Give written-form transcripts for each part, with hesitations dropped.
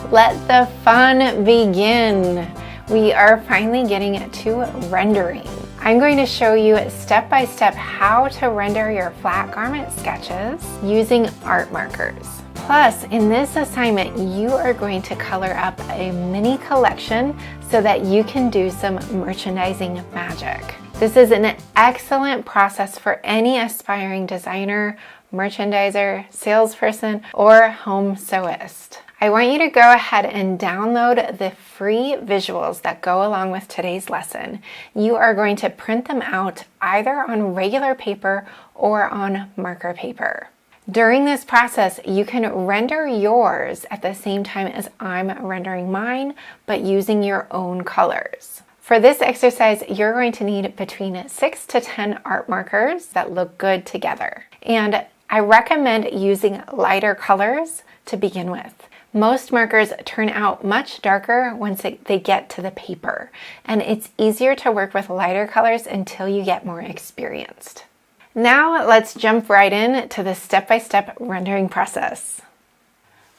Let the fun begin. We are finally getting to rendering. I'm going to show you step by step how to render your flat garment sketches using art markers. Plus, in this assignment, you are going to color up a mini collection so that you can do some merchandising magic. This is an excellent process for any aspiring designer, merchandiser, salesperson, or home sewist. I want you to go ahead and download the free visuals that go along with today's lesson. You are going to print them out either on regular paper or on marker paper. During this process, you can render yours at the same time as I'm rendering mine, but using your own colors. For this exercise, you're going to need between 6 to 10 art markers that look good together. And I recommend using lighter colors to begin with. Most markers turn out much darker once they get to the paper, and it's easier to work with lighter colors until you get more experienced. Now let's jump right in to the step-by-step rendering process.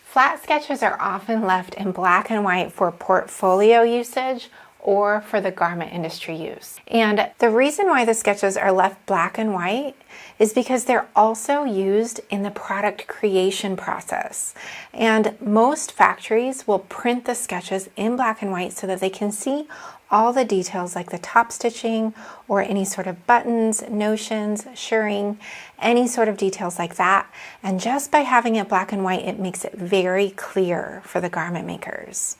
Flat sketches are often left in black and white for portfolio usage or for the garment industry use. And the reason why the sketches are left black and white is because they're also used in the product creation process. And most factories will print the sketches in black and white so that they can see all the details like the top stitching or any sort of buttons, notions, shirring, any sort of details like that. And just by having it black and white, it makes it very clear for the garment makers.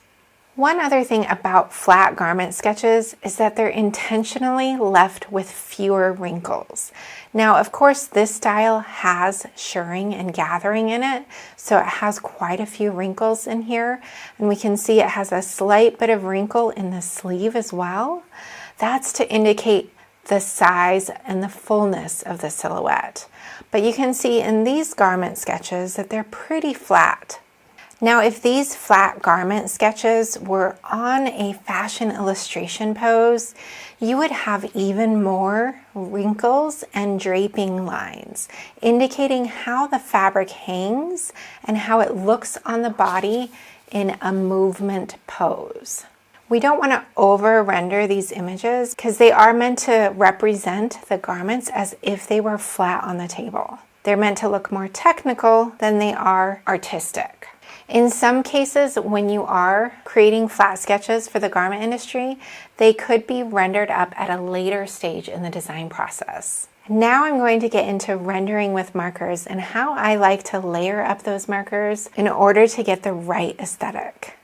One other thing about flat garment sketches is that they're intentionally left with fewer wrinkles. Now, of course, this style has shirring and gathering in it, so it has quite a few wrinkles in here, and we can see it has a slight bit of wrinkle in the sleeve as well. That's to indicate the size and the fullness of the silhouette. But you can see in these garment sketches that they're pretty flat. Now, if these flat garment sketches were on a fashion illustration pose, you would have even more wrinkles and draping lines, indicating how the fabric hangs and how it looks on the body in a movement pose. We don't want to over-render these images because they are meant to represent the garments as if they were flat on the table. They're meant to look more technical than they are artistic. In some cases, when you are creating flat sketches for the garment industry, they could be rendered up at a later stage in the design process. Now I'm going to get into rendering with markers and how I like to layer up those markers in order to get the right aesthetic.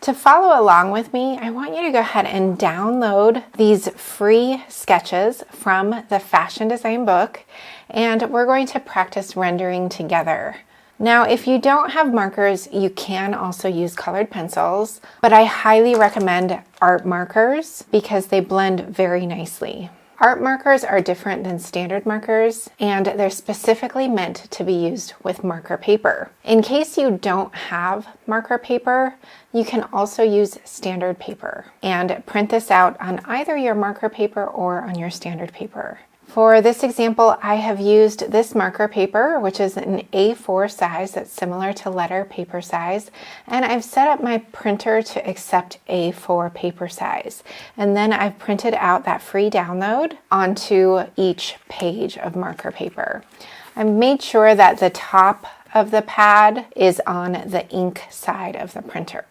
To follow along with me, I want you to go ahead and download these free sketches from the fashion design book, and we're going to practice rendering together. Now, if you don't have markers, you can also use colored pencils, but I highly recommend art markers because they blend very nicely. Art markers are different than standard markers, and they're specifically meant to be used with marker paper. In case you don't have marker paper, you can also use standard paper and print this out on either your marker paper or on your standard paper. For this example, I have used this marker paper, which is an A4 size that's similar to letter paper size, and I've set up my printer to accept A4 paper size. And then I've printed out that free download onto each page of marker paper. I've made sure that the top of the pad is on the ink side of the printer.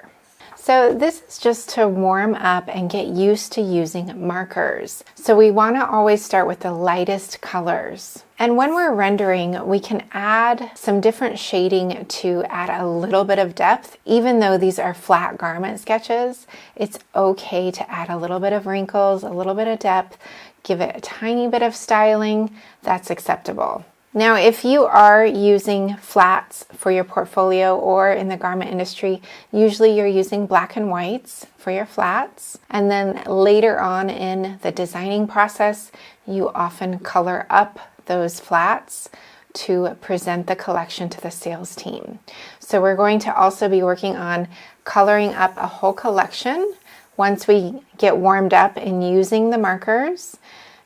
So this is just to warm up and get used to using markers. So we want to always start with the lightest colors. And when we're rendering, we can add some different shading to add a little bit of depth. Even though these are flat garment sketches, it's okay to add a little bit of wrinkles, a little bit of depth, give it a tiny bit of styling. That's acceptable. Now, if you are using flats for your portfolio or in the garment industry, usually you're using black and whites for your flats. And then later on in the designing process, you often color up those flats to present the collection to the sales team. So we're going to also be working on coloring up a whole collection once we get warmed up in using the markers.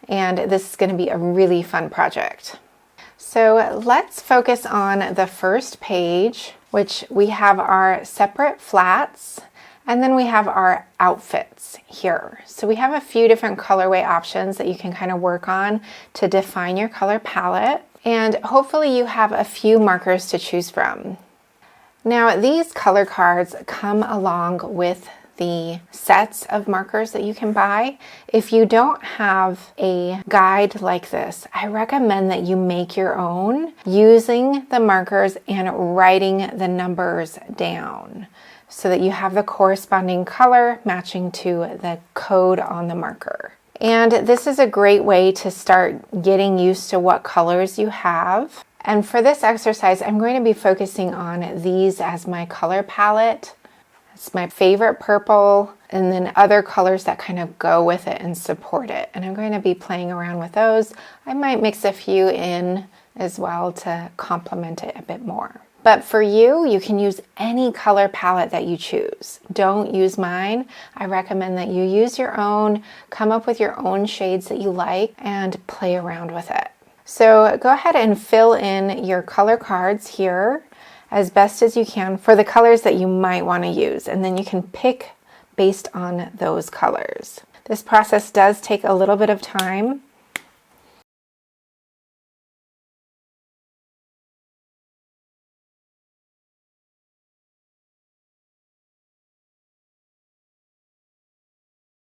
And this is going to be a really fun project. So let's focus on the first page, which we have our separate flats, and then we have our outfits here. So we have a few different colorway options that you can kind of work on to define your color palette. And hopefully you have a few markers to choose from. Now these color cards come along with the sets of markers that you can buy. If you don't have a guide like this, I recommend that you make your own using the markers and writing the numbers down so that you have the corresponding color matching to the code on the marker. And this is a great way to start getting used to what colors you have. And for this exercise, I'm going to be focusing on these as my color palette. It's my favorite purple, and then other colors that kind of go with it and support it. And I'm going to be playing around with those. I might mix a few in as well to complement it a bit more. But for you, you can use any color palette that you choose. Don't use mine. I recommend that you use your own, come up with your own shades that you like, and play around with it. So go ahead and fill in your color cards here as best as you can for the colors that you might want to use, and then you can pick based on those colors. This process does take a little bit of time.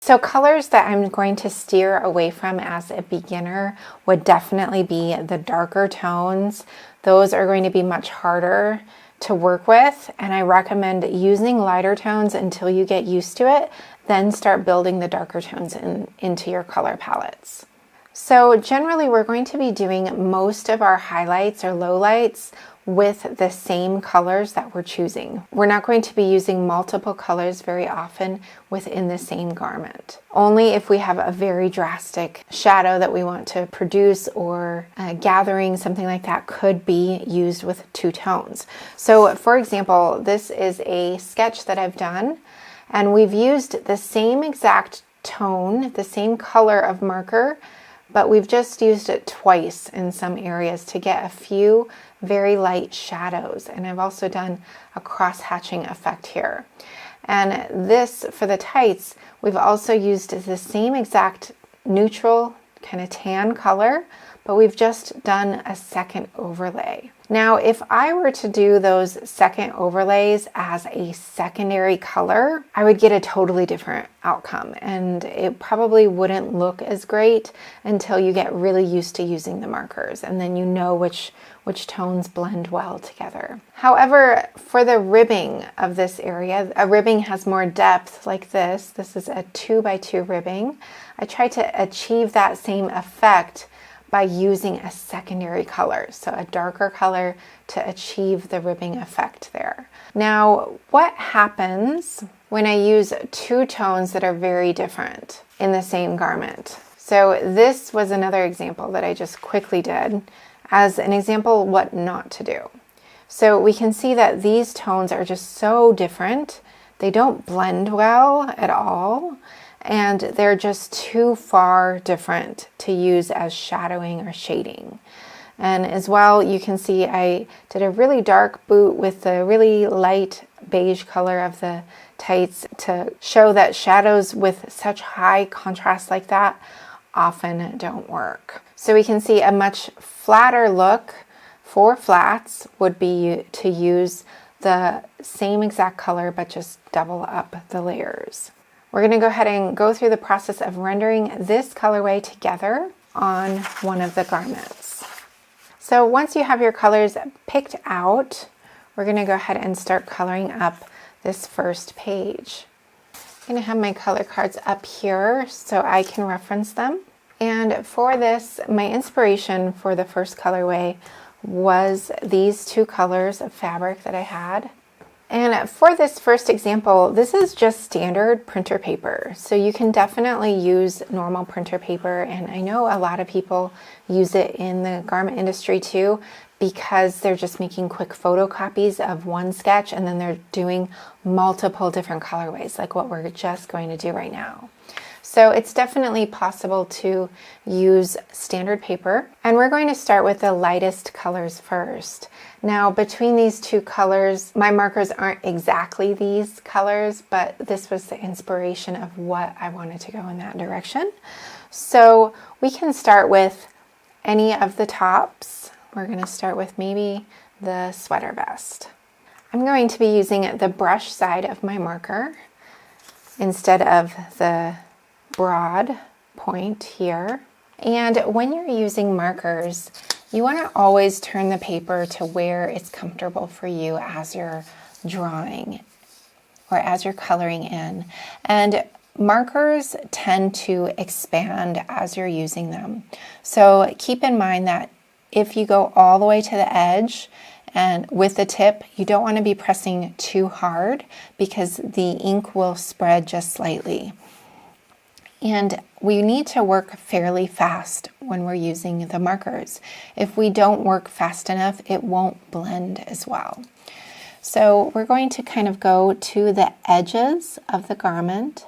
So colors that I'm going to steer away from as a beginner would definitely be the darker tones. Those are going to be much harder to work with, and I recommend using lighter tones until you get used to it, then start building the darker tones into your color palettes. So generally we're going to be doing most of our highlights or lowlights with the same colors that we're choosing. We're not going to be using multiple colors very often within the same garment. Only if we have a very drastic shadow that we want to produce, or a gathering, something like that could be used with two tones. So for example, this is a sketch that I've done, and we've used the same exact tone, the same color of marker, but we've just used it twice in some areas to get a few very light shadows. And I've also done a cross-hatching effect here. And this, for the tights, we've also used the same exact neutral kind of tan color, but we've just done a second overlay. Now, if I were to do those second overlays as a secondary color, I would get a totally different outcome, and it probably wouldn't look as great until you get really used to using the markers, and then you know which tones blend well together. However, for the ribbing of this area, a ribbing has more depth like this. This is a 2x2 ribbing. I try to achieve that same effect by using a secondary color, so a darker color to achieve the ribbing effect there. Now, what happens when I use two tones that are very different in the same garment? So this was another example that I just quickly did as an example what not to do. So we can see that these tones are just so different. They don't blend well at all, and they're just too far different to use as shadowing or shading. And as well, you can see I did a really dark boot with the really light beige color of the tights to show that shadows with such high contrast like that often don't work. So we can see a much flatter look for flats would be to use the same exact color but just double up the layers. We're going to go ahead and go through the process of rendering this colorway together on one of the garments. So once you have your colors picked out, we're going to go ahead and start coloring up this first page. I'm going to have my color cards up here so I can reference them. And for this, my inspiration for the first colorway was these two colors of fabric that I had. And for this first example, this is just standard printer paper. So you can definitely use normal printer paper. And I know a lot of people use it in the garment industry too, because they're just making quick photocopies of one sketch and then they're doing multiple different colorways, like what we're just going to do right now. So it's definitely possible to use standard paper. And we're going to start with the lightest colors first. Now, between these two colors, my markers aren't exactly these colors, but this was the inspiration of what I wanted to go in that direction. So we can start with any of the tops. We're going to start with maybe the sweater vest. I'm going to be using the brush side of my marker instead of the broad point here. And when you're using markers, you want to always turn the paper to where it's comfortable for you as you're drawing or as you're coloring in. And markers tend to expand as you're using them. So keep in mind that if you go all the way to the edge and with the tip, you don't want to be pressing too hard because the ink will spread just slightly. And we need to work fairly fast when we're using the markers. If we don't work fast enough, it won't blend as well. So we're going to kind of go to the edges of the garment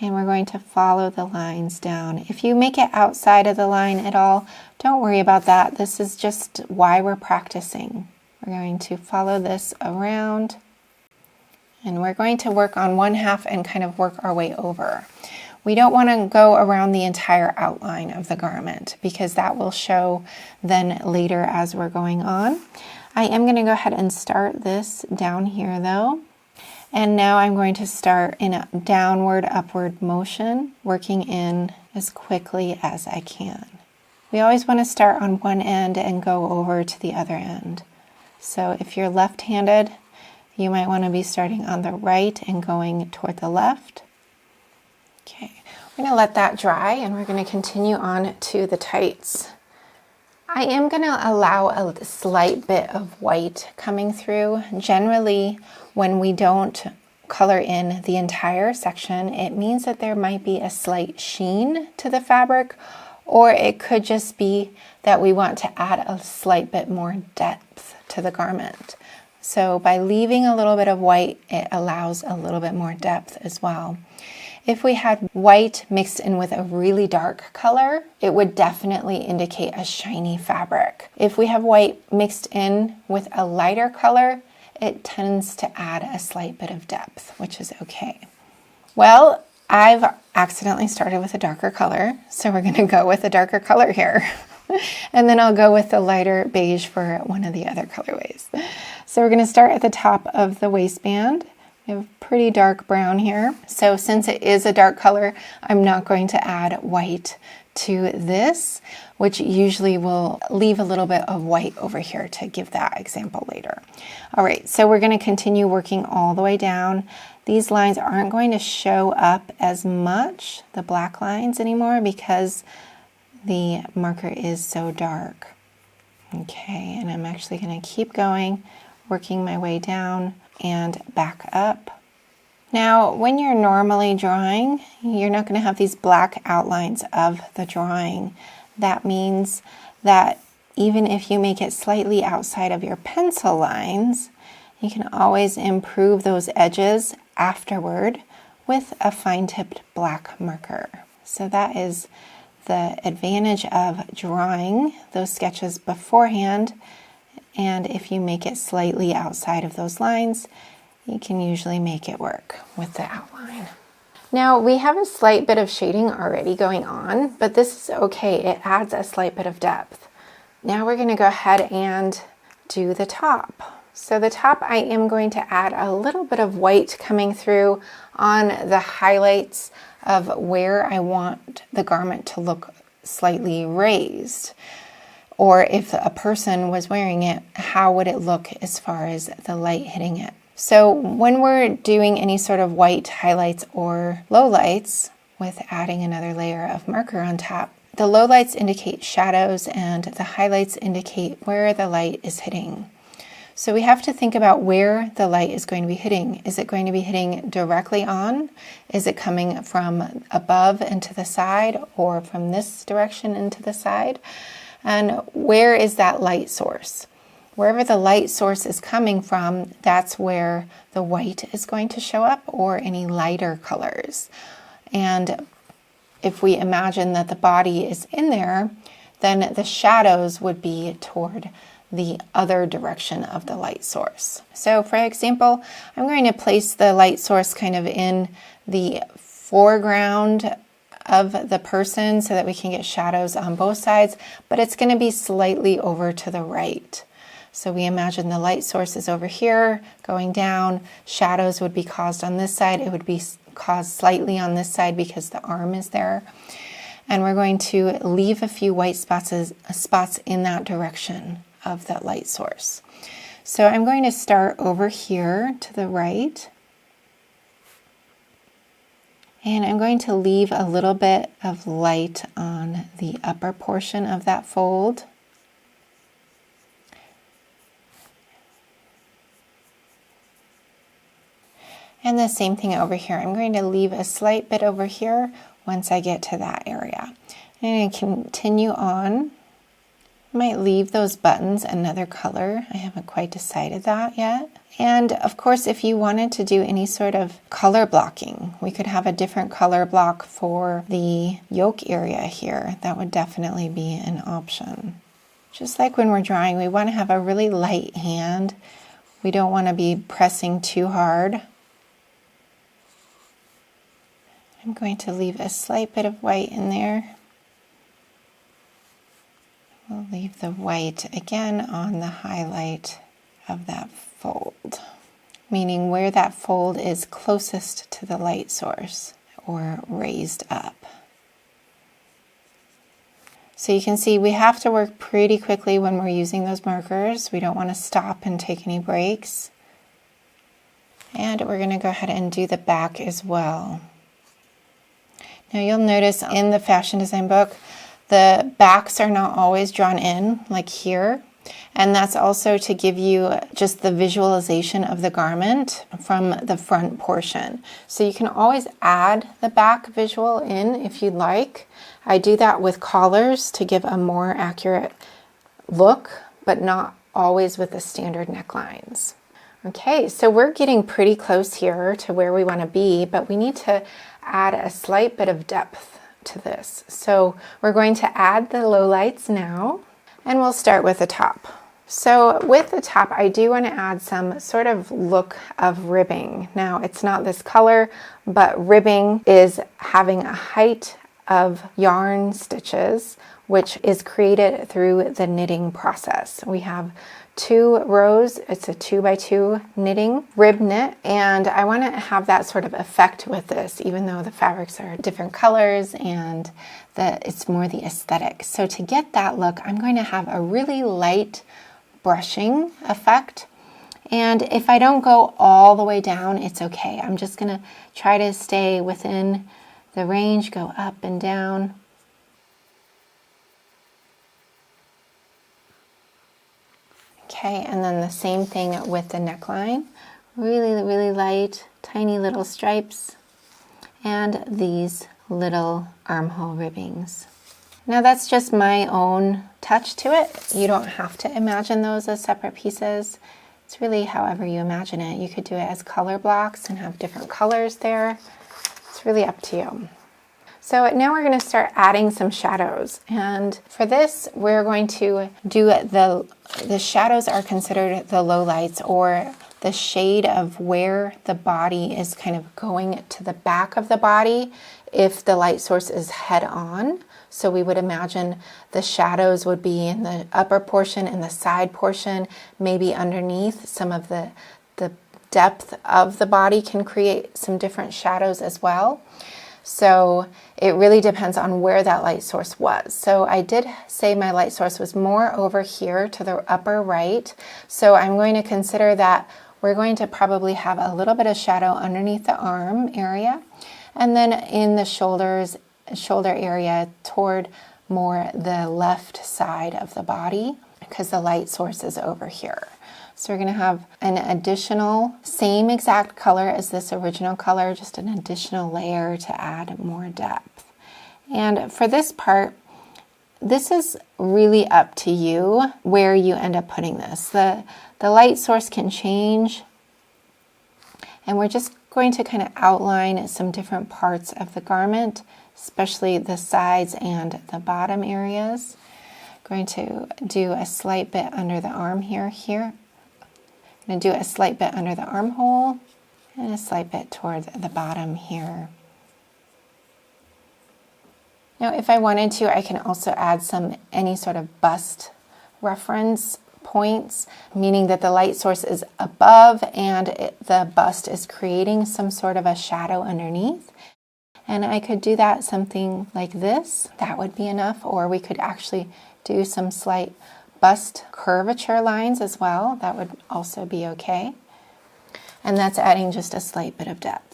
and we're going to follow the lines down. If you make it outside of the line at all, don't worry about that. This is just why we're practicing. We're going to follow this around and we're going to work on one half and kind of work our way over. We don't want to go around the entire outline of the garment because that will show then later as we're going on. I am going to go ahead and start this down here though. And now I'm going to start in a downward upward motion, working in as quickly as I can. We always want to start on one end and go over to the other end. So if you're left-handed, you might want to be starting on the right and going toward the left. Okay, we're going to let that dry and we're going to continue on to the tights. I am going to allow a slight bit of white coming through. Generally, when we don't color in the entire section, it means that there might be a slight sheen to the fabric, or it could just be that we want to add a slight bit more depth to the garment. So by leaving a little bit of white, it allows a little bit more depth as well. If we had white mixed in with a really dark color, it would definitely indicate a shiny fabric. If we have white mixed in with a lighter color, it tends to add a slight bit of depth, which is okay. Well, I've accidentally started with a darker color, so we're going to go with a darker color here. And then I'll go with the lighter beige for one of the other colorways. So we're going to start at the top of the waistband. We have pretty dark brown here. So since it is a dark color, I'm not going to add white to this, which usually will leave a little bit of white over here to give that example later. All right, so we're going to continue working all the way down. These lines aren't going to show up as much, the black lines anymore, because the marker is so dark. Okay, and I'm actually going to keep going, working my way down and back up. Now, when you're normally drawing, you're not going to have these black outlines of the drawing. That means that even if you make it slightly outside of your pencil lines, you can always improve those edges afterward with a fine-tipped black marker. So that is the advantage of drawing those sketches beforehand. And if you make it slightly outside of those lines, you can usually make it work with the outline. Now we have a slight bit of shading already going on, but this is okay. It adds a slight bit of depth. Now we're going to go ahead and do the top. So the top, I am going to add a little bit of white coming through on the highlights of where I want the garment to look slightly raised. Or if a person was wearing it, how would it look as far as the light hitting it? So when we're doing any sort of white highlights or lowlights with adding another layer of marker on top, the lowlights indicate shadows and the highlights indicate where the light is hitting. So we have to think about where the light is going to be hitting. Is it going to be hitting directly on? Is it coming from above and to the side, or from this direction into the side? And where is that light source? Wherever the light source is coming from, that's where the white is going to show up, or any lighter colors. And if we imagine that the body is in there, then the shadows would be toward the other direction of the light source. So for example, I'm going to place the light source kind of in the foreground of the person so that we can get shadows on both sides, but it's going to be slightly over to the right. So we imagine the light source is over here going down, shadows would be caused on this side, it would be caused slightly on this side because the arm is there. And we're going to leave a few white spots in that direction of that light source. So I'm going to start over here to the right. And I'm going to leave a little bit of light on the upper portion of that fold. And the same thing over here. I'm going to leave a slight bit over here once I get to that area. And I'm going to continue on. I might leave those buttons another color. I haven't quite decided that yet. And of course, if you wanted to do any sort of color blocking, we could have a different color block for the yoke area here. That would definitely be an option. Just like when we're drawing, we want to have a really light hand. We don't want to be pressing too hard. I'm going to leave a slight bit of white in there. We'll leave the white again on the highlight of that fold, meaning where that fold is closest to the light source or raised up. So you can see we have to work pretty quickly when we're using those markers. We don't want to stop and take any breaks. And we're going to go ahead and do the back as well. Now you'll notice in the fashion design book, the backs are not always drawn in like here. And that's also to give you just the visualization of the garment from the front portion. So you can always add the back visual in if you'd like. I do that with collars to give a more accurate look, but not always with the standard necklines. Okay, so we're getting pretty close here to where we want to be, but we need to add a slight bit of depth to this. So we're going to add the lowlights now, and we'll start with the top. So with the top, I do want to add some sort of look of ribbing. Now it's not this color, but ribbing is having a height of yarn stitches, which is created through the knitting process. We have 2 rows, it's a 2x2 knitting, rib knit, and I want to have that sort of effect with this, even though the fabrics are different colors and it's more the aesthetic. So to get that look, I'm going to have a really light brushing effect. And if I don't go all the way down, it's okay. I'm just going to try to stay within the range, go up and down. Okay, and then the same thing with the neckline. Really, really light, tiny little stripes, and these little armhole ribbings. Now that's just my own touch to it. You don't have to imagine those as separate pieces. It's really however you imagine it. You could do it as color blocks and have different colors there. It's really up to you. So now we're going to start adding some shadows, and for this we're going to do the shadows are considered the lowlights, or the shade of where the body is kind of going to the back of the body if the light source is head on. So we would imagine the shadows would be in the upper portion and the side portion, maybe underneath. Some of the depth of the body can create some different shadows as well. So it really depends on where that light source was. So I did say my light source was more over here to the upper right. So I'm going to consider that we're going to probably have a little bit of shadow underneath the arm area, and then in the shoulder area toward more the left side of the body, because the light source is over here. So we're going to have an additional, same exact color as this original color, just an additional layer to add more depth. And for this part, this is really up to you where you end up putting this. The light source can change, And we're just going to kind of outline some different parts of the garment, especially the sides and the bottom areas. Going to do a slight bit under the arm here. I'm going to do a slight bit under the armhole and a slight bit toward the bottom here. Now, if I wanted to, I can also add any sort of bust reference points, meaning that the light source is above and the bust is creating some sort of a shadow underneath. And I could do that something like this. That would be enough. Or we could actually do some slight bust curvature lines as well. That would also be okay. And that's adding just a slight bit of depth.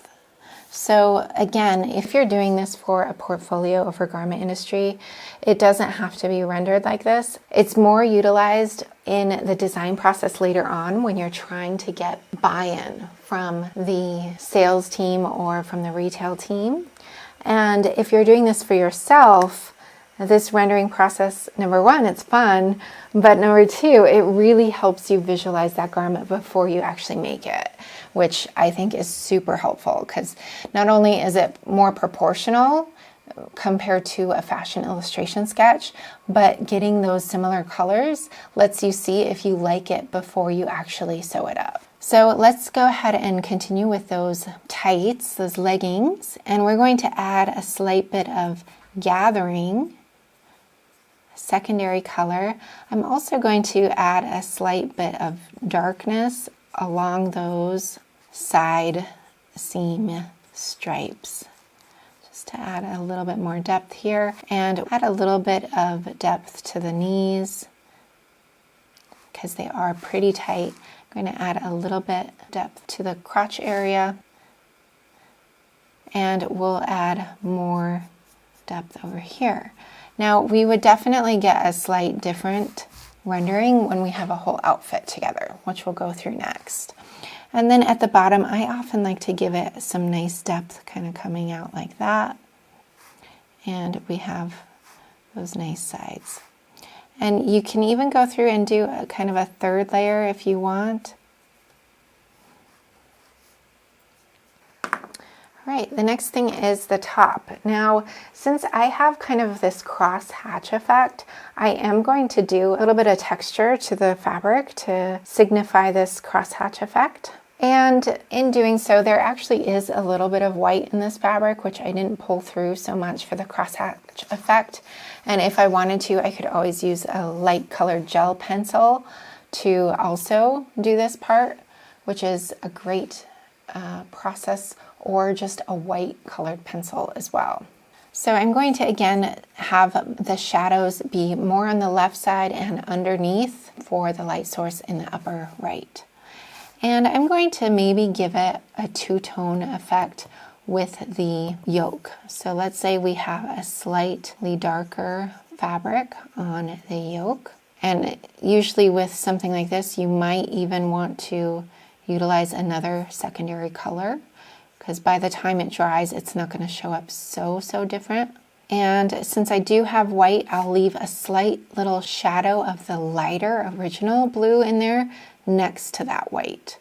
So again, if you're doing this for a portfolio for garment industry, it doesn't have to be rendered like this. It's more utilized in the design process later on when you're trying to get buy-in from the sales team or from the retail team. And if you're doing this for yourself, this rendering process, number one, it's fun, but number two, it really helps you visualize that garment before you actually make it, which I think is super helpful because not only is it more proportional compared to a fashion illustration sketch, but getting those similar colors lets you see if you like it before you actually sew it up. So let's go ahead and continue with those tights, those leggings, and we're going to add a slight bit of gathering, secondary color. I'm also going to add a slight bit of darkness along those side seam stripes, just to add a little bit more depth here, and add a little bit of depth to the knees because they are pretty tight. I'm going to add a little bit of depth to the crotch area, and we'll add more depth over here. Now, we would definitely get a slight different rendering when we have a whole outfit together, which we'll go through next. And then at the bottom, I often like to give it some nice depth kind of coming out like that. And we have those nice sides. And you can even go through and do a kind of a third layer if you want. Right, the next thing is the top. Now, since I have kind of this cross hatch effect, I am going to do a little bit of texture to the fabric to signify this cross hatch effect. And in doing so, there actually is a little bit of white in this fabric, which I didn't pull through so much for the cross hatch effect. And if I wanted to, I could always use a light colored gel pencil to also do this part, which is a great process, or just a white colored pencil as well. So I'm going to again have the shadows be more on the left side and underneath for the light source in the upper right. And I'm going to maybe give it a two-tone effect with the yoke. So let's say we have a slightly darker fabric on the yoke. And usually with something like this, you might even want to utilize another secondary color, because by the time it dries, it's not going to show up so different. And since I do have white, I'll leave a slight little shadow of the lighter original blue in there next to that white,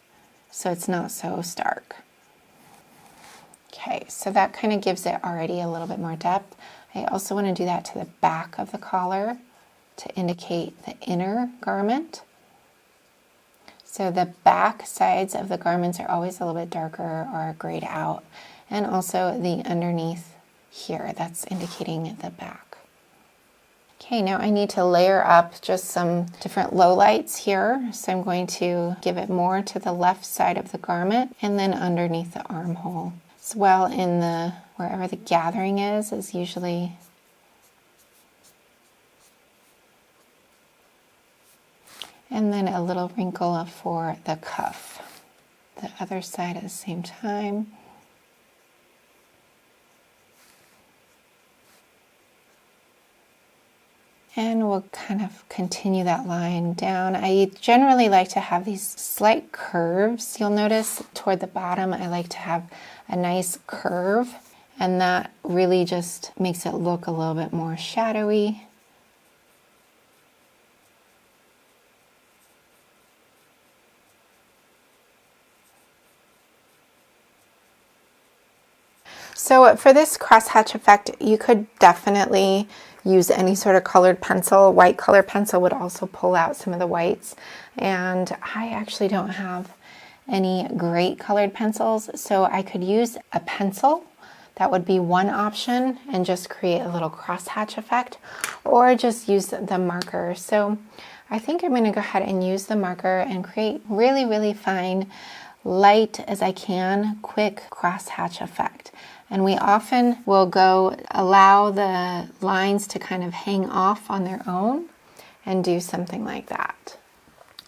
so it's not so stark. Okay, so that kind of gives it already a little bit more depth. I also want to do that to the back of the collar to indicate the inner garment. So the back sides of the garments are always a little bit darker or grayed out. And also the underneath here, that's indicating the back. Okay, now I need to layer up just some different lowlights here. So I'm going to give it more to the left side of the garment and then underneath the armhole. As well in the, wherever the gathering is usually and then a little wrinkle for the cuff. The other side at the same time. And we'll kind of continue that line down. I generally like to have these slight curves. You'll notice toward the bottom, I like to have a nice curve, and that really just makes it look a little bit more shadowy. So for this crosshatch effect, you could definitely use any sort of colored pencil. White color pencil would also pull out some of the whites. And I actually don't have any great colored pencils, so I could use a pencil. That would be one option, and just create a little crosshatch effect, or just use the marker. So I think I'm going to go ahead and use the marker and create really, really fine, light as I can, quick crosshatch effect. And we often will allow the lines to kind of hang off on their own and do something like that.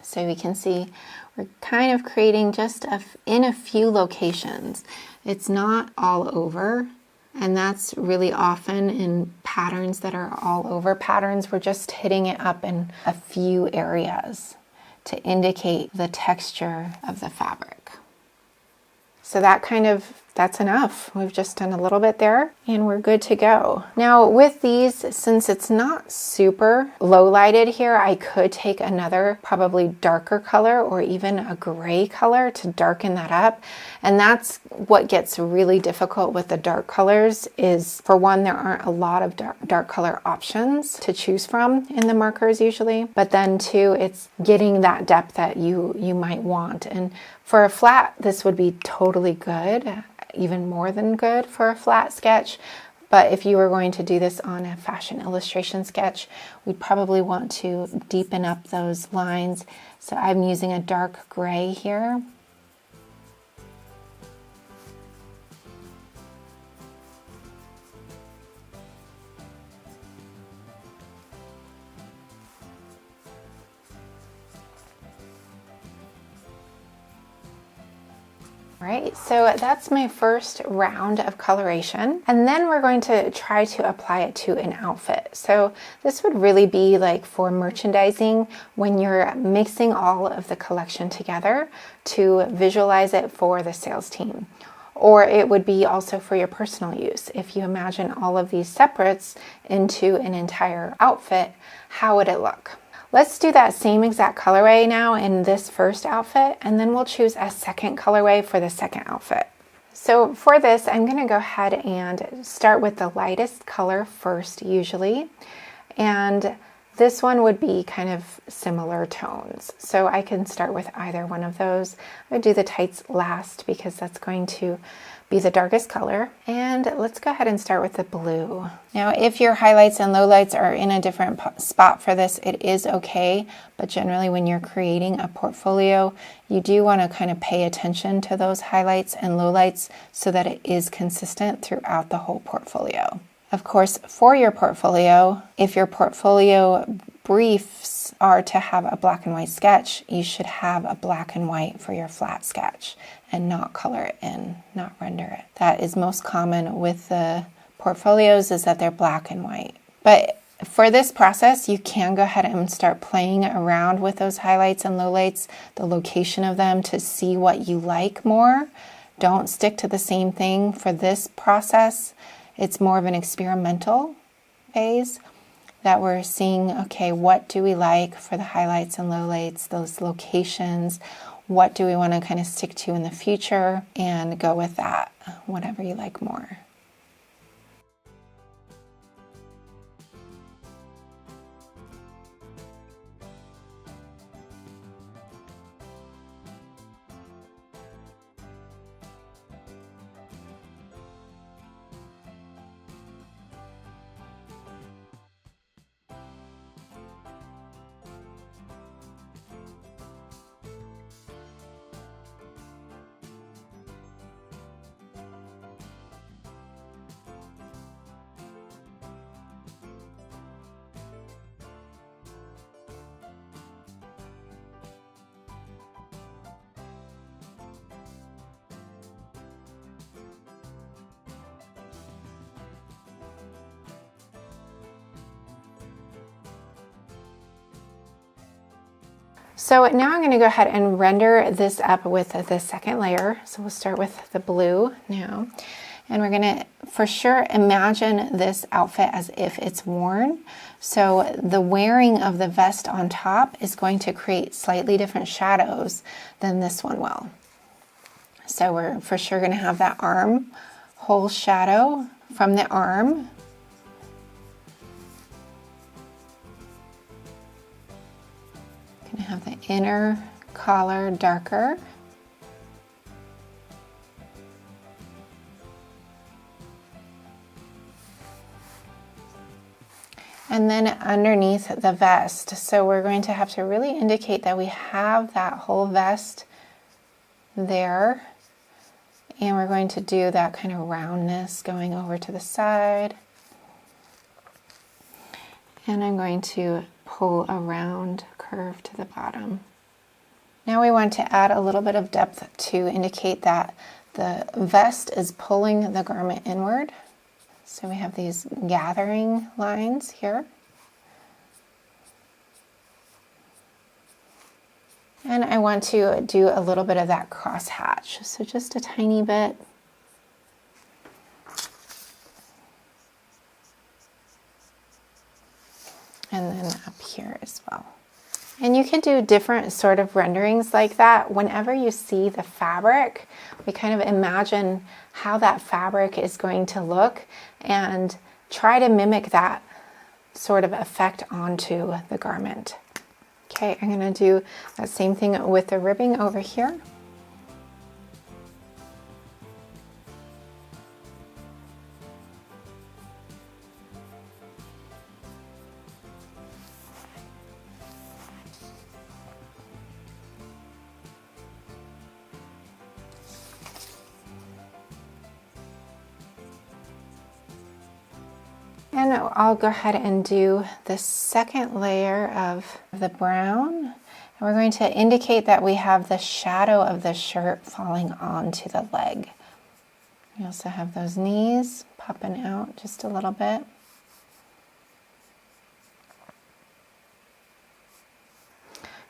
So we can see we're kind of creating just in a few locations. It's not all over, and that's really often in patterns that are all over patterns. We're just hitting it up in a few areas to indicate the texture of the fabric. So that's enough. We've just done a little bit there and we're good to go. Now with these, since it's not super low lighted here, I could take another probably darker color or even a gray color to darken that up. And that's what gets really difficult with the dark colors is, for one, there aren't a lot of dark color options to choose from in the markers usually. But then two, it's getting that depth that you might want. And for a flat, this would be totally good. Even more than good for a flat sketch. But if you were going to do this on a fashion illustration sketch, we'd probably want to deepen up those lines. So I'm using a dark gray here. Right, so that's my first round of coloration, and then we're going to try to apply it to an outfit. So this would really be like for merchandising, when you're mixing all of the collection together to visualize it for the sales team. Or it would be also for your personal use. If you imagine all of these separates into an entire outfit, how would it look? Let's do that same exact colorway now in this first outfit, and then we'll choose a second colorway for the second outfit. So for this, I'm going to go ahead and start with the lightest color first usually, and this one would be kind of similar tones. So I can start with either one of those. I'm going to do the tights last because that's going to be the darkest color. And let's go ahead and start with the blue. Now, if your highlights and lowlights are in a different spot for this, it is okay. But generally when you're creating a portfolio, you do want to kind of pay attention to those highlights and lowlights so that it is consistent throughout the whole portfolio. Of course, for your portfolio, if your portfolio briefs are to have a black and white sketch, you should have a black and white for your flat sketch and not color it in, not render it. That is most common with the portfolios, is that they're black and white. But for this process, you can go ahead and start playing around with those highlights and lowlights, the location of them, to see what you like more. Don't stick to the same thing for this process. It's more of an experimental phase that we're seeing, okay, what do we like for the highlights and lowlights, those locations? What do we want to kind of stick to in the future, and go with that, whatever you like more. So now I'm going to go ahead and render this up with the second layer. So we'll start with the blue now. And we're going to, for sure, imagine this outfit as if it's worn. So the wearing of the vest on top is going to create slightly different shadows than this one will. So we're for sure going to have that arm pull shadow from the arm. Gonna have the inner collar darker. And then underneath the vest. So we're going to have to really indicate that we have that whole vest there. And we're going to do that kind of roundness going over to the side. And I'm going to pull a round curve to the bottom. Now we want to add a little bit of depth to indicate that the vest is pulling the garment inward. So we have these gathering lines here. And I want to do a little bit of that cross hatch, so just a tiny bit. And then up here as well. And you can do different sort of renderings like that. Whenever you see the fabric, we kind of imagine how that fabric is going to look and try to mimic that sort of effect onto the garment. Okay, I'm going to do that same thing with the ribbing over here. And I'll go ahead and do the second layer of the brown. And we're going to indicate that we have the shadow of the shirt falling onto the leg. We also have those knees popping out just a little bit.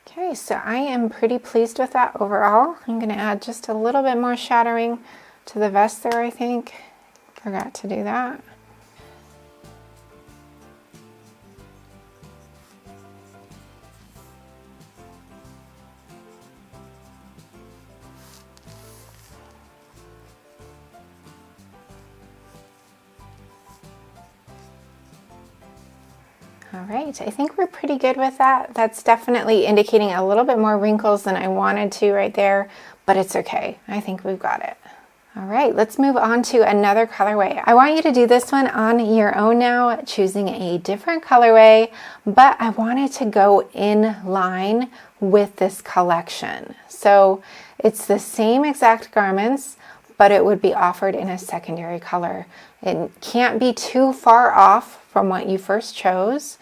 Okay, so I am pretty pleased with that overall. I'm going to add just a little bit more shadowing to the vest there, I think. Forgot to do that. All right, I think we're pretty good with that. That's definitely indicating a little bit more wrinkles than I wanted to right there, but it's okay. I think we've got it. All right, let's move on to another colorway. I want you to do this one on your own now, choosing a different colorway, but I wanted to go in line with this collection. So it's the same exact garments, but it would be offered in a secondary color. It can't be too far off from what you first chose.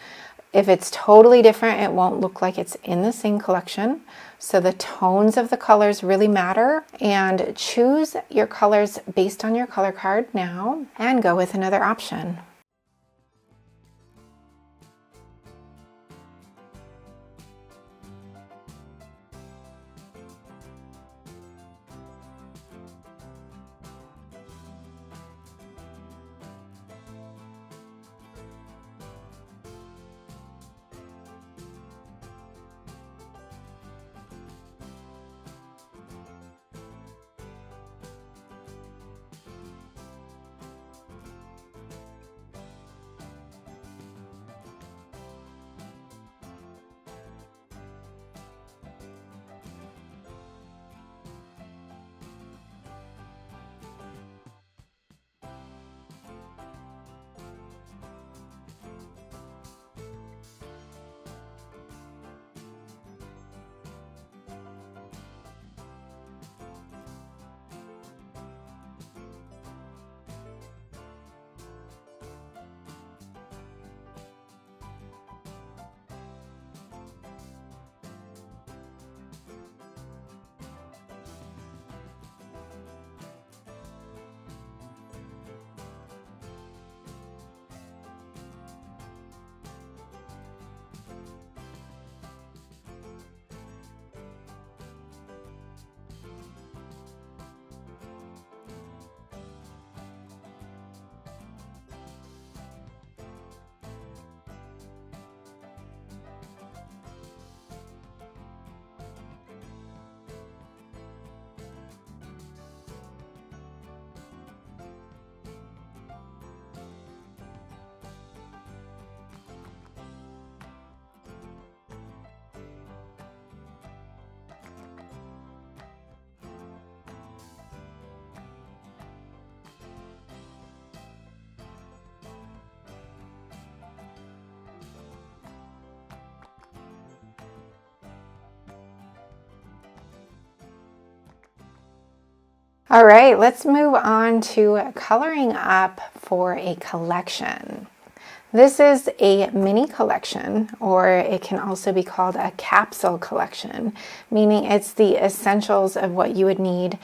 If it's totally different, it won't look like it's in the same collection. So the tones of the colors really matter, and choose your colors based on your color card now and go with another option. All right, let's move on to coloring up for a collection. This is a mini collection, or it can also be called a capsule collection, meaning it's the essentials of what you would need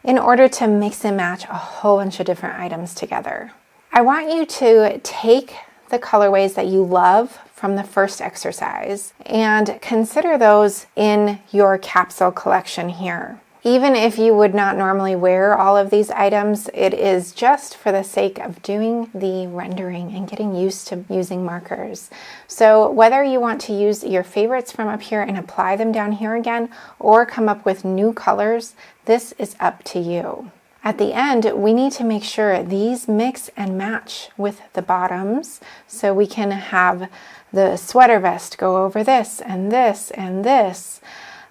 in order to mix and match a whole bunch of different items together. I want you to take the colorways that you love from the first exercise and consider those in your capsule collection here. Even if you would not normally wear all of these items, it is just for the sake of doing the rendering and getting used to using markers. So whether you want to use your favorites from up here and apply them down here again, or come up with new colors, this is up to you. At the end, we need to make sure these mix and match with the bottoms, so we can have the sweater vest go over this and this and this.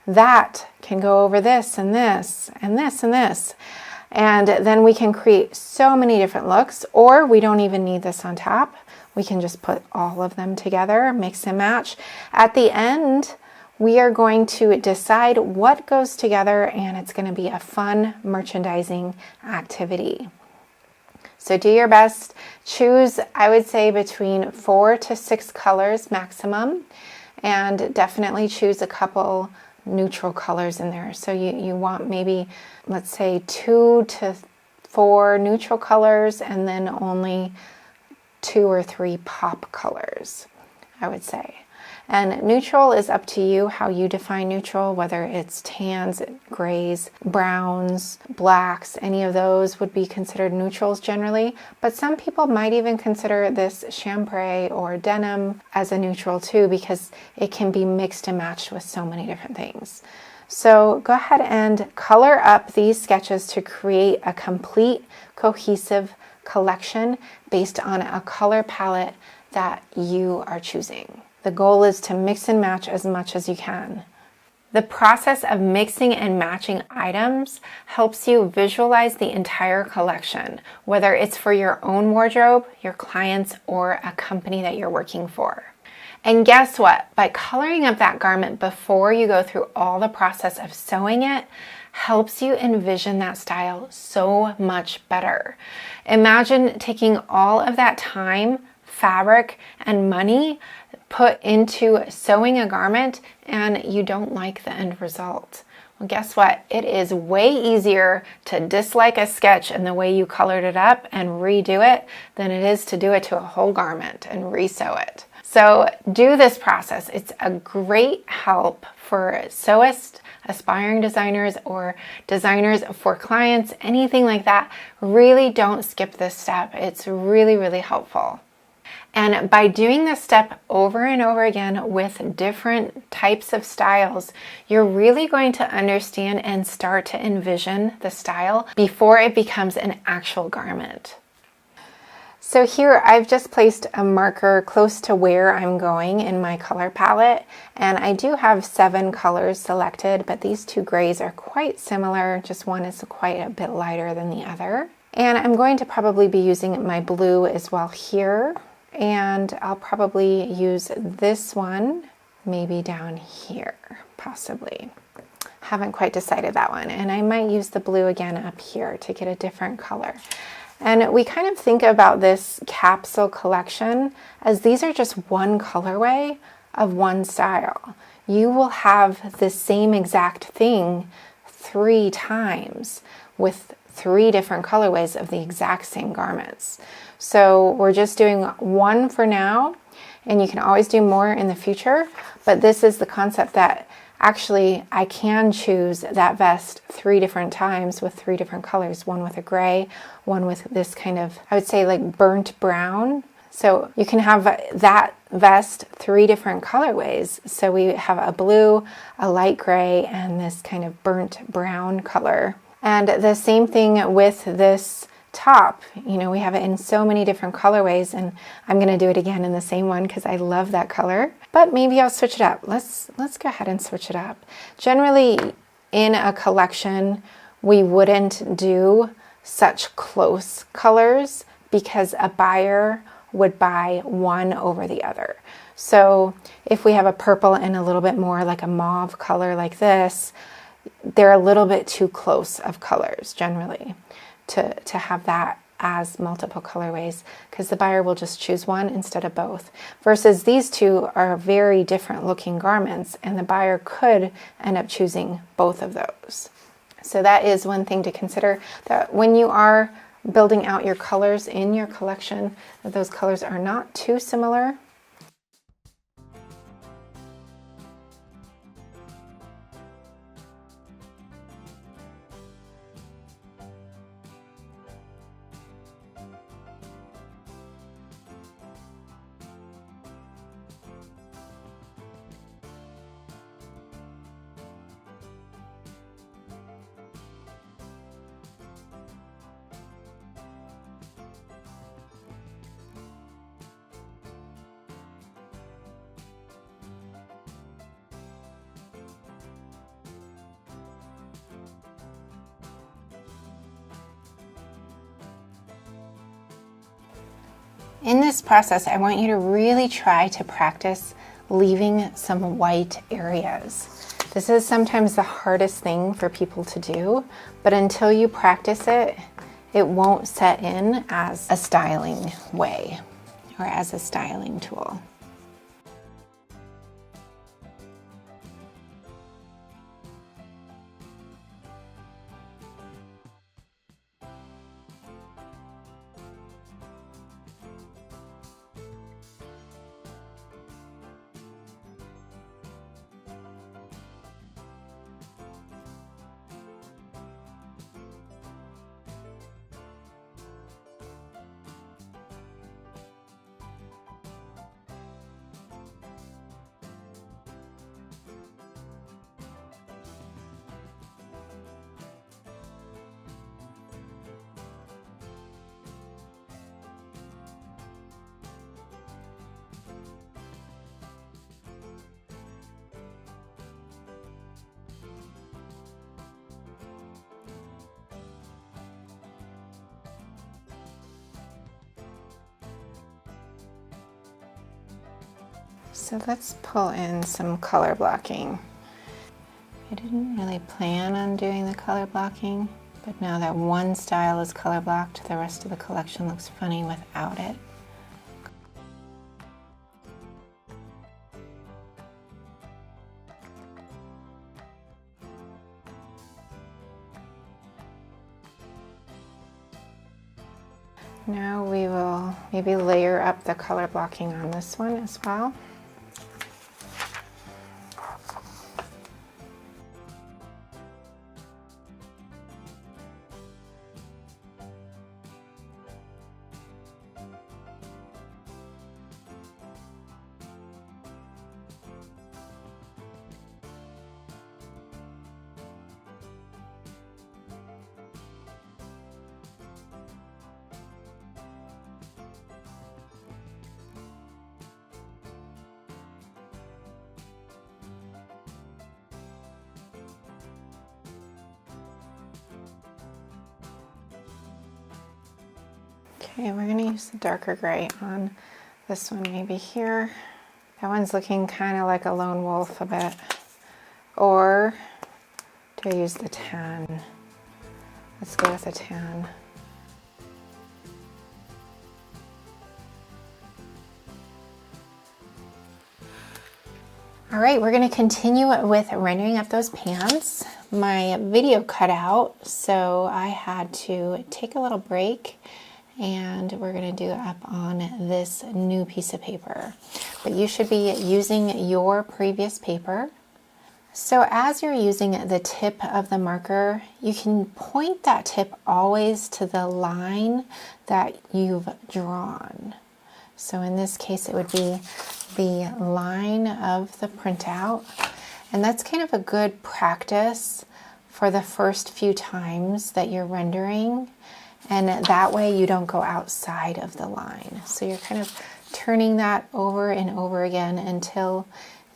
That can go over this and this and this and this. And then we can create so many different looks, or we don't even need this on top. We can just put all of them together, mix and match. At the end, we are going to decide what goes together, and it's going to be a fun merchandising activity. So do your best. Choose, I would say, between 4 to 6 colors maximum, and definitely choose a couple neutral colors in there. So you want maybe, let's say, 2 to 4 neutral colors, and then only 2 or 3 pop colors, I would say. And neutral is up to you how you define neutral, whether it's tans, grays, browns, blacks, any of those would be considered neutrals generally. But some people might even consider this chambray or denim as a neutral too, because it can be mixed and matched with so many different things. So go ahead and color up these sketches to create a complete, cohesive collection based on a color palette that you are choosing. The goal is to mix and match as much as you can. The process of mixing and matching items helps you visualize the entire collection, whether it's for your own wardrobe, your clients, or a company that you're working for. And guess what? By coloring up that garment before you go through all the process of sewing it, helps you envision that style so much better. Imagine taking all of that time, fabric, and money put into sewing a garment, and you don't like the end result. Well, guess what? It is way easier to dislike a sketch and the way you colored it up and redo it than it is to do it to a whole garment and resew it. So do this process. It's a great help for sewists, aspiring designers, or designers for clients, anything like that. Really don't skip this step. It's really, really helpful. And by doing this step over and over again with different types of styles, you're really going to understand and start to envision the style before it becomes an actual garment. So here I've just placed a marker close to where I'm going in my color palette, and I do have 7 colors selected, but these 2 grays are quite similar, just one is quite a bit lighter than the other. And I'm going to probably be using my blue as well here. And I'll probably use this one maybe down here, possibly. Haven't quite decided that one. And I might use the blue again up here to get a different color. And we kind of think about this capsule collection as these are just one colorway of one style. You will have the same exact thing 3 times with 3 different colorways of the exact same garments. So we're just doing 1 for now, and you can always do more in the future, but this is the concept that actually I can choose that vest 3 different times with 3 different colors, one with a gray, one with this kind of, I would say, like burnt brown. So you can have that vest 3 different colorways. So we have a blue, a light gray, and this kind of burnt brown color. And the same thing with this top. You know, we have it in so many different colorways, and I'm going to do it again in the same one because I love that color. But maybe I'll switch it up. Let's go ahead and switch it up. Generally, in a collection, we wouldn't do such close colors because a buyer would buy one over the other. So if we have a purple and a little bit more like a mauve color like this, they're a little bit too close of colors generally to have that as multiple colorways, because the buyer will just choose one instead of both. Versus these two are very different looking garments, and the buyer could end up choosing both of those. So that is one thing to consider, that when you are building out your colors in your collection, that those colors are not too similar. In this process, I want you to really try to practice leaving some white areas. This is sometimes the hardest thing for people to do, but until you practice it, it won't set in as a styling way or as a styling tool. So let's pull in some color blocking. I didn't really plan on doing the color blocking, but now that one style is color blocked, the rest of the collection looks funny without it. Now we will maybe layer up the color blocking on this one as well. Okay, we're going to use the darker gray on this one maybe here. That one's looking kind of like a lone wolf a bit. Or do I use the tan? Let's go with the tan. All right, we're going to continue with rendering up those pants. My video cut out, so I had to take a little break, and we're going to do up on this new piece of paper. But you should be using your previous paper. So as you're using the tip of the marker, you can point that tip always to the line that you've drawn. So in this case, it would be the line of the printout. And that's kind of a good practice for the first few times that you're rendering. And that way you don't go outside of the line. So you're kind of turning that over and over again until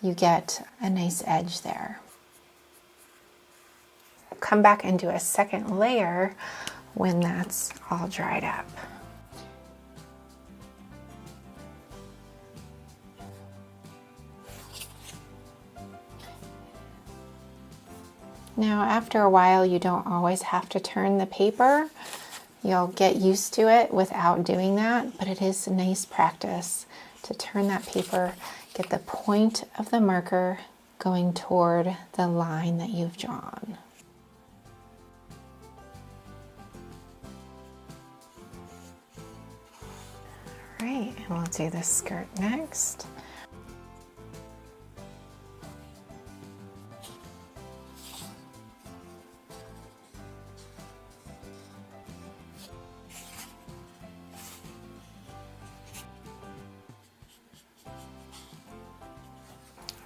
you get a nice edge there. Come back and do a second layer when that's all dried up. Now, after a while, you don't always have to turn the paper. You'll get used to it without doing that, but it is a nice practice to turn that paper, get the point of the marker going toward the line that you've drawn. All right, and we'll do the skirt next.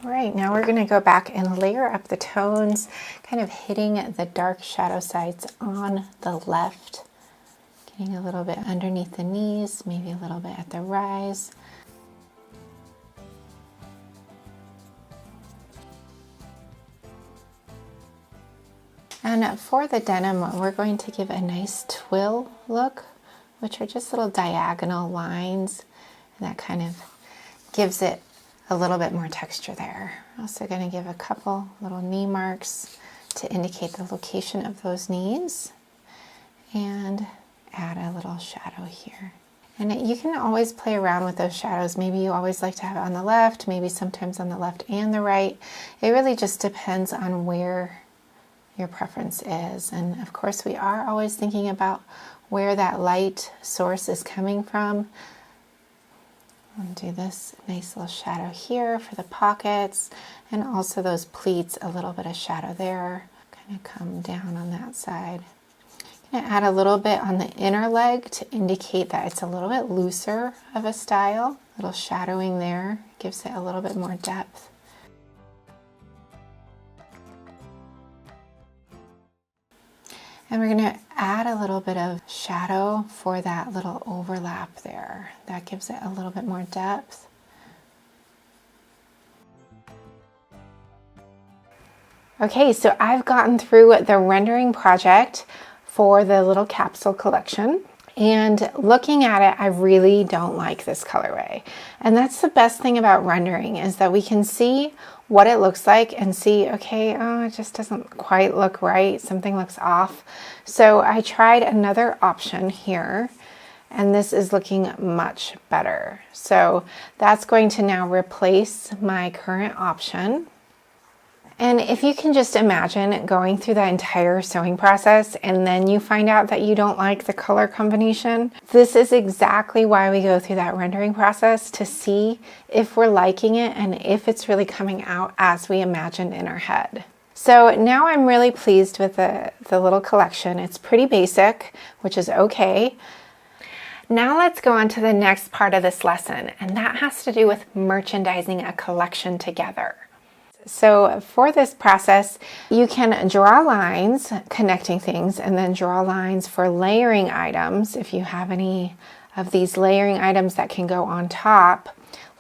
All right, now we're going to go back and layer up the tones, kind of hitting the dark shadow sides on the left, getting a little bit underneath the knees, maybe a little bit at the rise. And for the denim, we're going to give a nice twill look, which are just little diagonal lines, and that kind of gives it a little bit more texture there. Also going to give a couple little knee marks to indicate the location of those knees, and add a little shadow here. And you can always play around with those shadows. Maybe you always like to have it on the left, maybe sometimes on the left and the right. It really just depends on where your preference is. And of course, we are always thinking about where that light source is coming from. I'll do this nice little shadow here for the pockets, and also those pleats, a little bit of shadow there. Kind of come down on that side. I'm going to add a little bit on the inner leg to indicate that it's a little bit looser of a style. A little shadowing there gives it a little bit more depth. And we're going to add a little bit of shadow for that little overlap there. That gives it a little bit more depth. Okay, so I've gotten through the rendering project for the little capsule collection. And looking at it, I really don't like this colorway. And that's the best thing about rendering, is that we can see what it looks like and see, okay, oh, it just doesn't quite look right. Something looks off. So I tried another option here, and this is looking much better. So that's going to now replace my current option. And if you can just imagine going through that entire sewing process and then you find out that you don't like the color combination, this is exactly why we go through that rendering process, to see if we're liking it and if it's really coming out as we imagined in our head. So now I'm really pleased with the little collection. It's pretty basic, which is okay. Now let's go on to the next part of this lesson, and that has to do with merchandising a collection together. So for this process, you can draw lines connecting things, and then draw lines for layering items. If you have any of these layering items that can go on top,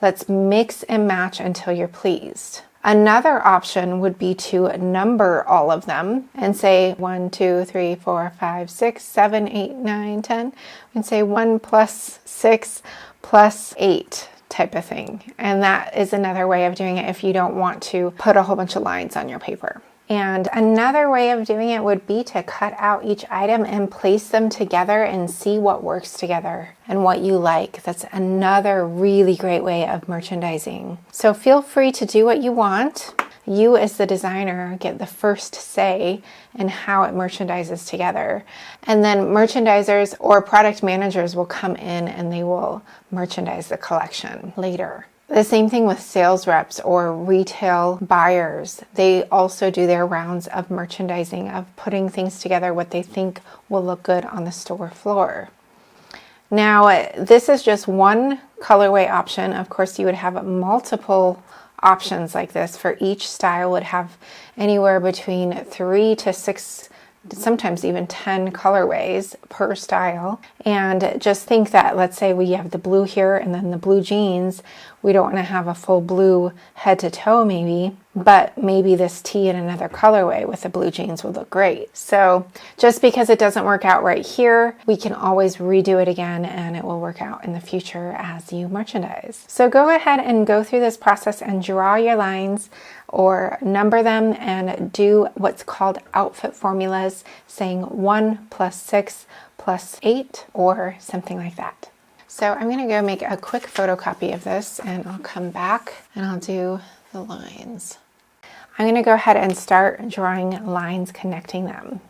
let's mix and match until you're pleased. Another option would be to number all of them and say 1, 2, 3, 4, 5, 6, 7, 8, 9, 10. We can say 1 plus 6 plus 8. Type of thing. And that is another way of doing it if you don't want to put a whole bunch of lines on your paper. And another way of doing it would be to cut out each item and place them together and see what works together and what you like. That's another really great way of merchandising. So feel free to do what you want. You as the designer get the first say in how it merchandises together. And then merchandisers or product managers will come in and they will merchandise the collection later. The same thing with sales reps or retail buyers. They also do their rounds of merchandising, of putting things together what they think will look good on the store floor. Now, this is just one colorway option. Of course, you would have multiple options like this. For each style would have anywhere between 3 to 6, sometimes even 10 colorways per style. And just think that, let's say we have the blue here and then the blue jeans. We don't want to have a full blue head to toe maybe, but maybe this tee in another colorway with the blue jeans would look great. So just because it doesn't work out right here, we can always redo it again and it will work out in the future as you merchandise. So go ahead and go through this process and draw your lines or number them and do what's called outfit formulas, saying 1 + 6 + 8 or something like that. So I'm gonna go make a quick photocopy of this and I'll come back and I'll do the lines. I'm gonna go ahead and start drawing lines connecting them.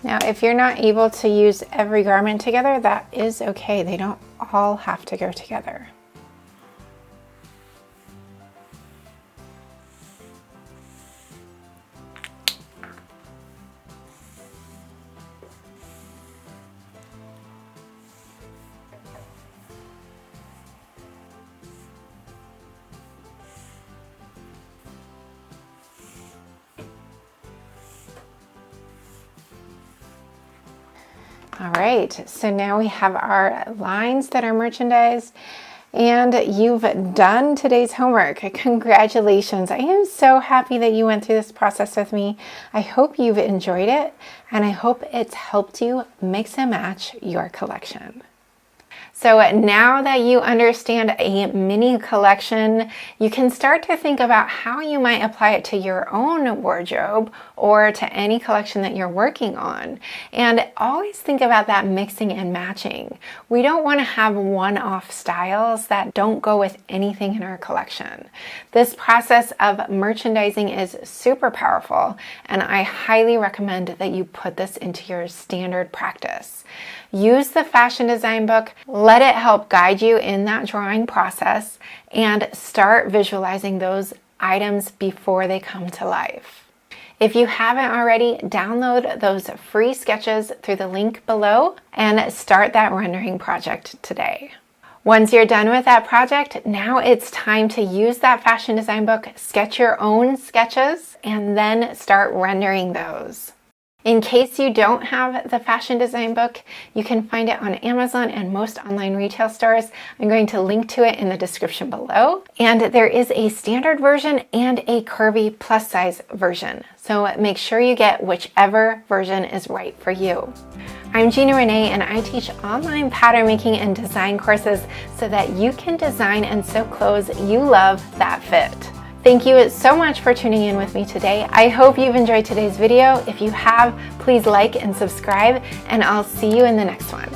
Now, if you're not able to use every garment together, that is okay. They don't all have to go together. All right, so now we have our lines that are merchandised and you've done today's homework. Congratulations. I am so happy that you went through this process with me. I hope you've enjoyed it and I hope it's helped you mix and match your collection. So now that you understand a mini collection, you can start to think about how you might apply it to your own wardrobe or to any collection that you're working on. And always think about that mixing and matching. We don't want to have one-off styles that don't go with anything in our collection. This process of merchandising is super powerful, and I highly recommend that you put this into your standard practice. Use the fashion design book, let it help guide you in that drawing process, and start visualizing those items before they come to life. If you haven't already, download those free sketches through the link below and start that rendering project today. Once you're done with that project, now it's time to use that fashion design book, sketch your own sketches, and then start rendering those. In case you don't have the fashion design book, you can find it on Amazon and most online retail stores. I'm going to link to it in the description below. And there is a standard version and a curvy plus size version. So make sure you get whichever version is right for you. I'm Gina Renee and I teach online pattern making and design courses so that you can design and sew clothes you love that fit. Thank you so much for tuning in with me today. I hope you've enjoyed today's video. If you have, please like and subscribe, and I'll see you in the next one.